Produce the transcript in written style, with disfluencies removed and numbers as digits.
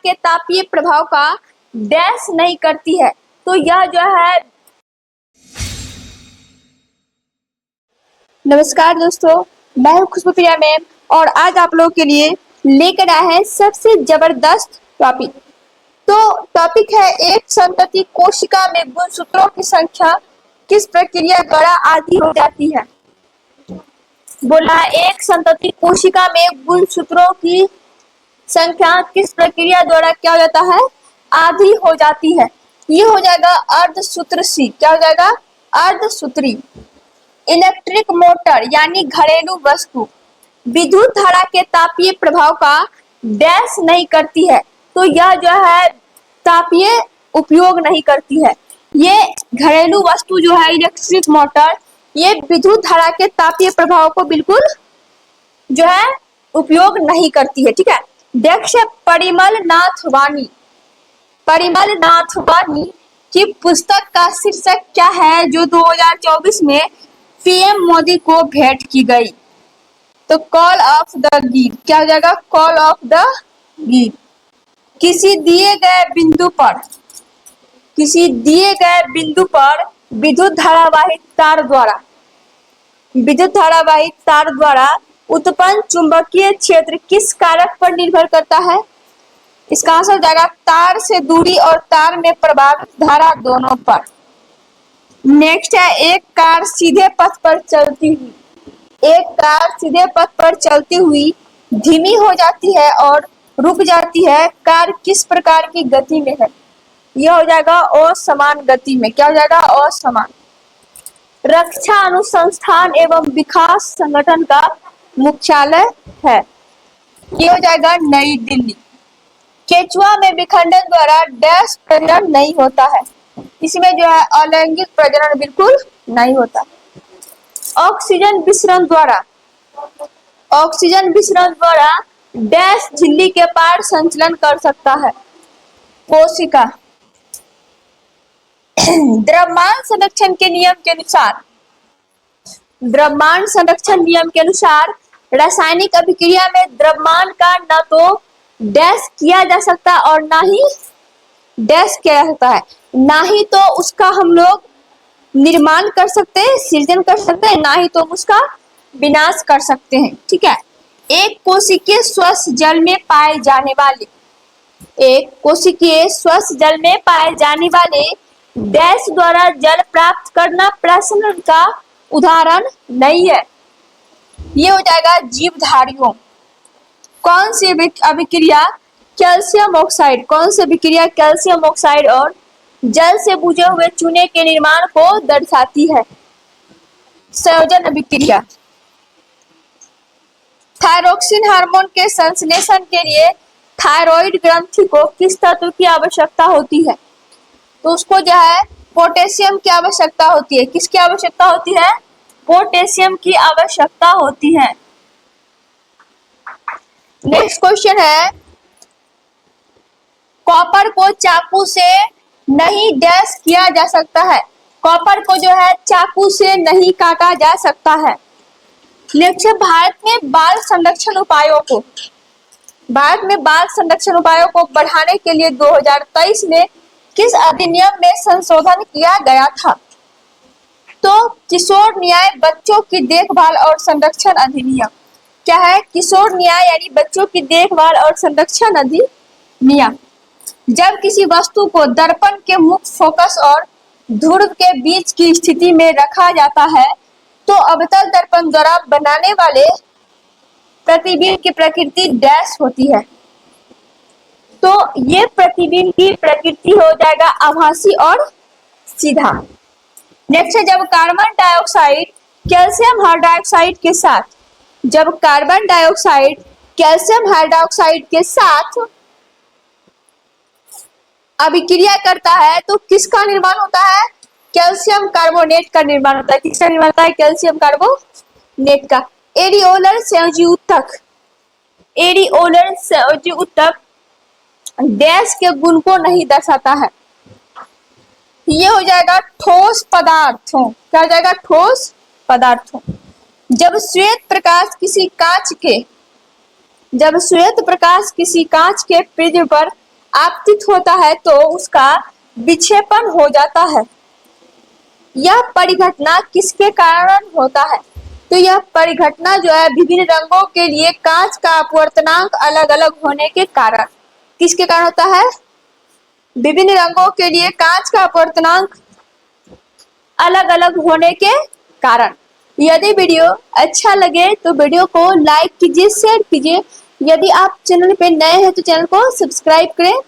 के तापीय प्रभाव का डैश नहीं करती है। तो यह जो है, नमस्कार दोस्तों, मैं हूं खुशबू प्रिया मैम और आज आप लोगों के लिए लेकर आए हैं सबसे जबरदस्त टॉपिक। तो टॉपिक है एक संतति कोशिका में गुणसूत्रों की संख्या किस प्रक्रिया द्वारा आधी हो जाती है। बोला है एक संतति कोशिका में गुणसूत्रों की संख्या किस प्रक्रिया द्वारा क्या हो जाता है, आधी हो जाती है। ये हो जाएगा अर्धसूत्री। क्या हो जाएगा, अर्धसूत्री। इलेक्ट्रिक मोटर यानी घरेलू वस्तु विद्युत धारा के तापीय प्रभाव का डैश नहीं करती है। तो यह जो है तापीय उपयोग नहीं करती है। ये घरेलू वस्तु जो है इलेक्ट्रिक मोटर, ये विद्युत धारा के तापीय प्रभाव को बिल्कुल जो है उपयोग नहीं करती है। ठीक है, देखिए परिमल नाथ वानी की पुस्तक का शीर्षक क्या है जो 2024 में पीएम मोदी को भेंट की गई। तो कॉल ऑफ द गिर। क्या हो जाएगा, कॉल ऑफ द गिर। किसी दिए गए बिंदु पर विद्युत धारावाहिक तार द्वारा उत्पन्न चुंबकीय क्षेत्र किस कारक पर निर्भर करता है। इसका आंसर हो जाएगा तार से दूरी और तार में प्रवाहित धारा दोनों पर। नेक्स्ट है एक कार सीधे पथ पर चलती हुई धीमी हो जाती है और रुक जाती है, कार किस प्रकार की गति में है। यह हो जाएगा असमान गति में। क्या हो जाएगा, असमान। रक्षा अनुसंधान एवं विकास संगठन का मुख्यालय है। ये हो जाएगा नई दिल्ली। केचुआ में विखंडन द्वारा डैश प्रजनन नहीं होता है। इसमें जो है अलैंगिक प्रजनन बिल्कुल नहीं होता। ऑक्सीजन विसरण द्वारा डैश झिल्ली के पार संचलन कर सकता है। कोशिका। द्रव्यमान संरक्षण नियम के अनुसार रासायनिक अभिक्रिया में द्रव्यमान का न तो डैश किया जा सकता और ना ही डैश किया जा सकता है, ना ही तो उसका हम लोग निर्माण कर सकते हैं, सृजन कर सकते हैं, ना ही तो उसका विनाश कर सकते हैं। ठीक है, एक कोशिकीय स्वच्छ जल में पाए जाने वाले डैश द्वारा जल प्राप्त करना प्रश्न का उदाहरण नहीं है। ये हो जाएगा जीवधारियों। कौन सी अभिक्रिया कैल्शियम ऑक्साइड और जल से बुझे हुए चूने के निर्माण को दर्शाती है। संयोजन अभिक्रिया। थायरोक्सिन हार्मोन के संश्लेषण के लिए थायराइड ग्रंथि को किस तत्व की आवश्यकता होती है। तो उसको जो है पोटेशियम की आवश्यकता होती है। किसकी आवश्यकता होती है, पोटेशियम की आवश्यकता होती है। नेक्स्ट क्वेश्चन है कॉपर को चाकू से नहीं डैश किया जा सकता है। कॉपर को जो है चाकू से नहीं काटा जा सकता है। नेक्स्ट, भारत में बाल संरक्षण उपायों को बढ़ाने के लिए 2023 में किस अधिनियम में संशोधन किया गया था। तो किशोर न्याय बच्चों की देखभाल और संरक्षण अधिनियम। क्या है, किशोर न्याय यानी बच्चों की देखभाल और संरक्षण अधिनियम। जब किसी वस्तु को दर्पण के मुख्य फोकस और ध्रुव के बीच की स्थिति में रखा जाता है तो अवतल दर्पण द्वारा बनाने वाले प्रतिबिंब की प्रकृति डैश होती है। तो ये प्रतिबिंब की प्रकृति हो जाएगा आभासी और सीधा। नेक्स्ट है जब कार्बन डाइऑक्साइड कैल्शियम हाइड्रोक्साइड के साथ अभिक्रिया करता है तो किसका निर्माण होता है, कैल्शियम कार्बोनेट का निर्माण होता है। किसका निर्माण होता है, कैल्शियम कार्बोनेट का। एरियोलर संयोजी ऊतक डैश के गुण को नहीं दर्शाता है। ये हो जाएगा ठोस पदार्थों। क्या हो जाएगा, ठोस पदार्थों। जब श्वेत प्रकाश किसी कांच के प्रिज्म पर आपतित होता है तो उसका विक्षेपण हो जाता है। यह परिघटना किसके कारण होता है? तो यह परिघटना जो है विभिन्न रंगों के लिए कांच का अपवर्तनांक अलग अलग होने के कारण। किसके कारण होता है? विभिन्न रंगों के लिए कांच का अपवर्तनांक अलग अलग होने के कारण। यदि वीडियो अच्छा लगे तो वीडियो को लाइक कीजिए, शेयर कीजिए। यदि आप चैनल पे नए हैं तो चैनल को सब्सक्राइब करें।